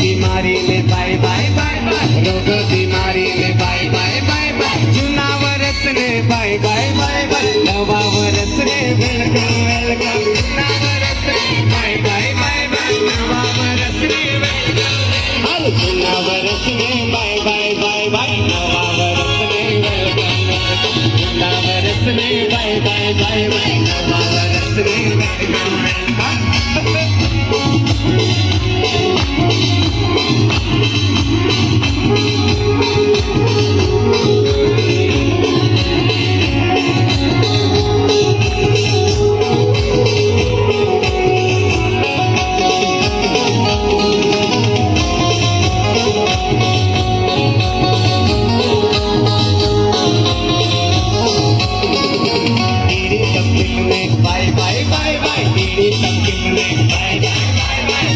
बीमारी ने bye bye bye bye, रोग बीमारी ने बाय बाय बाय बाय, जूना वर्ष ने बाय बाय बाय बाय, नवा वर्ष ने वेलकम वेलकम, जूना वर्ष ने बाय बाय बाय बाय, नवा वर्ष ने वेलकम, हर जूना वर्ष ने बाय बाय बाय बाय, नवा वर्ष ने वेलकम, जूना वर्ष ने बाय बाय बाय बाय, नवा वर्ष ने welcome welcome. Bye bye bye bye, तेरी तकलीफ में बाय बाय बाय बाय,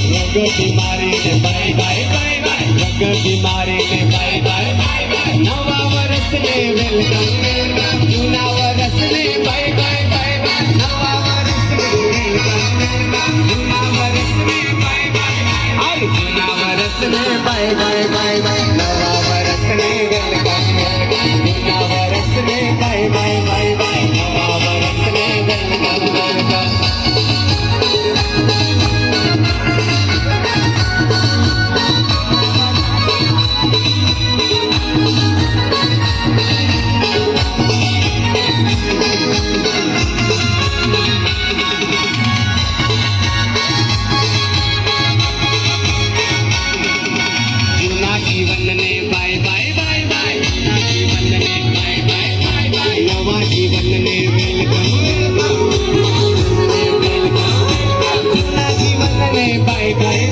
रोग बीमारी में बाय बाय बाय बाय, रोग बीमारी में बाय बाय बाय बाय, नवा वर्ष में वेलकम वेलकम, जूना वर्ष में बाय बाय बाय बाय, नवा वर्ष में वेलकम वेलकम, जूना वर्ष में बाय बाय बाय, हर जूना वर्ष में बाय बाय बाय बाय, नवा वर्ष में वेलकम वेलकम, जूना वर्ष में बाय बाय बाय बाय, नवा वर्ष में वेलकम वेलकम। जूना जीवन ने बाय बाय बाय बाय, जीवन ने बाय बाय बाय बाय, नवा जीवन ने वेलकम वेलकम, जूना जीवन ने बाय बाय